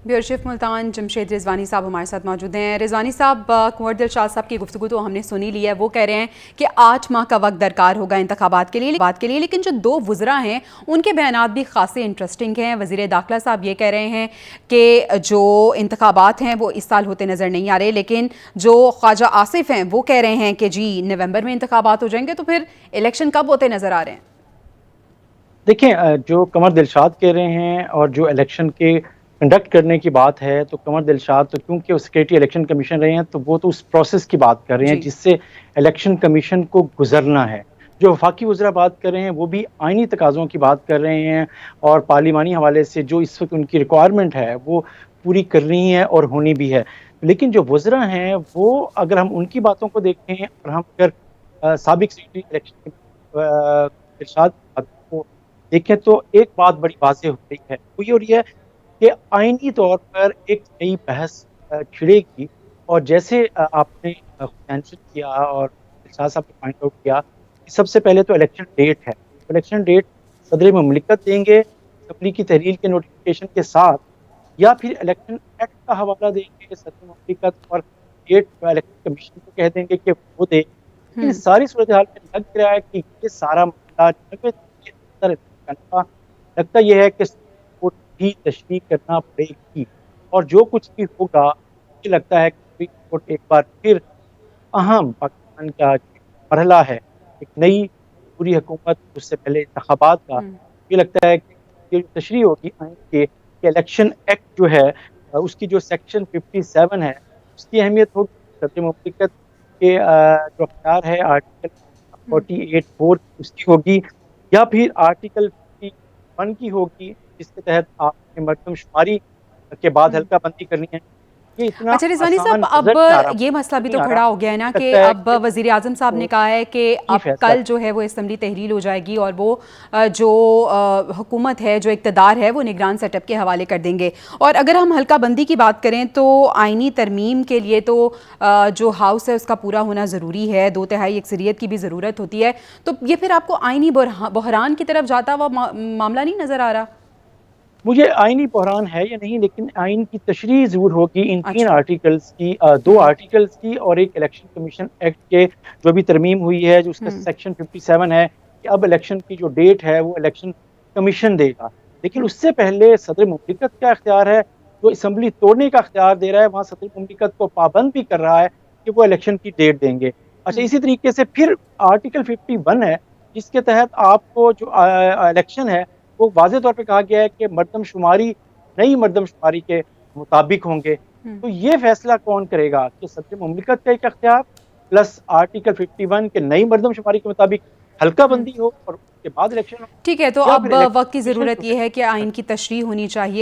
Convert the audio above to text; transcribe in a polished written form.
Bureau chief Multan Jamshed Rizwani साहब हमारे साथ मौजूद हैं। रिजवानी साहब, कुंवर दिलशाद साहब की गुफ्तगू तो हमने सुनी ली है। वो कह रहे हैं कि 8 माह का वक्त दरकार होगा इंतखाबात के लिए, लेकिन जो दो वज़रा हैं उनके बयानात भी खासे इंटरेस्टिंग हैं। वज़ीर दाखिला साहब ये कह रहे हैं कि जो इंतखाबात हैं वो इस साल होते नज़र नहीं आ रहे, लेकिन जो ख्वाजा आसिफ हैं वो कह रहे हैं कि जी नवंबर में इंतखाबात हो जाएंगे। तो फिर इलेक्शन कब होते नज़र आ रहे हैं? देखें, जो कमर दिलशाद कह रहे हैं और जो इलेक्शन के कंडक्ट करने की बात है, तो कमर दिलशाद तो क्योंकि वो सेक्रेटरी इलेक्शन कमीशन रहे हैं, तो वो तो उस प्रोसेस की बात कर रहे हैं जी। जिससे इलेक्शन कमीशन को गुजरना है। जो वफाकी वज़रा बात कर रहे हैं वो भी आइनी तकाज़ों की बात कर रहे हैं और पार्लिमानी हवाले से जो इस वक्त उनकी रिक्वायरमेंट है वो पूरी करनी है और होनी भी है। लेकिन जो वज़रा हैं वो, अगर हम उनकी बातों को देखें और हम अगर साबिक सेक्रेटरी इलेक्शन दिलशाद को देखें, तो एक बात बड़ी वाज़ेह हो रही है, वो ये हो रही है कि आईनी तौर पर एक नई बहस छिड़ेगी। और जैसे आपने मेंशन किया और दिलशाद साहब ने पॉइंट आउट किया कि सबसे पहले तो इलेक्शन डेट है। तो इलेक्शन डेट सदर ममलिकत देंगे असम्बली की तहरीर के नोटिफिकेशन के साथ, या फिर इलेक्शन एक्ट का हवाला देंगे सदर ममलिकत और डेट इलेक्शन कमीशन को कह देंगे कि वो दे। लेकिन इस सारी सूरत हाल में लग रहा है कि ये सारा मामला 90 दिन के अंदर लगता यह है कि कोर्ट भी तशरीह करना पड़ेगी। और जो कुछ भी होगा, मुझे लगता है कि सुप्रीम कोर्ट एक बार फिर अहम पाकिस्तान का मरहला है, एक नई पूरी हुकूमत, उससे पहले इंतखाबात का, मुझे लगता है कि ये जो तशरीह होगी आइन के इलेक्शन एक्ट जो है उसकी जो सेक्शन 57 है उसकी अहमियत होगी। सदर मुमलिकत के जो अख्तियार है आर्टिकल 48(4) उसकी होगी, या फिर आर्टिकल 51 की होगी जिसके तहत आपने मरदमशुमारी के बाद हल्का बंदी करनी है। ये इतना अच्छा रिजवानी आसान साहब, नजर अब नहीं आ रहा, ये मसला भी नहीं तो आ रहा। खड़ा हो गया है ना कि लगता है अब कि वज़ीर आज़म साहब ने वो कहा है कि ही अब फैसला कल जो है वो असम्बली तहरील हो जाएगी और वो जो हुकूमत है, जो इक़्तिदार है, वो निगरान सेटअप के हवाले कर देंगे। और अगर हम हल्का बंदी की बात करें तो आइनी तरमीम के लिए तो जो हाउस है उसका पूरा होना ज़रूरी है, 2/3 अक्सरियत की भी ज़रूरत होती है। तो ये फिर आपको आइनी बहरान की तरफ जाता हुआ मामला नहीं नज़र आ रहा? मुझे आईनी बहरान है या नहीं, लेकिन आइन की तशरीह ज़रूर होगी इन 3 अच्छा। आर्टिकल्स की, 2 आर्टिकल्स की और एक इलेक्शन कमीशन एक्ट के जो भी तरमीम हुई है, जो उसका सेक्शन 57 है कि अब इलेक्शन की जो डेट है वो इलेक्शन कमीशन देगा। लेकिन उससे पहले सदर मुमलिकत का इख्तियार है, जो असम्बली तोड़ने का इख्तियार दे रहा है, वहाँ सदर मुमलिकत को पाबंद भी कर रहा है कि वो इलेक्शन की डेट देंगे। अच्छा, इसी तरीके से फिर आर्टिकल 51 है जिसके तहत आपको जो इलेक्शन है वो वाज़ेह तौर पे कहा गया है कि मरदमशुमारी नई मरदमशुमारी के मुताबिक होंगे। तो ये फैसला कौन करेगा कि सदर मुमलिकत का एक अख्तियार प्लस आर्टिकल 51 के नई मरदमशुमारी के मुताबिक हल्का बंदी हो और उसके बाद इलेक्शन हो, ठीक है, तो या फिर अब इलेक्शन वक्त की कमीशन ज़रूरत जो ये है कि है। आइन की तशरीह होनी चाहिए।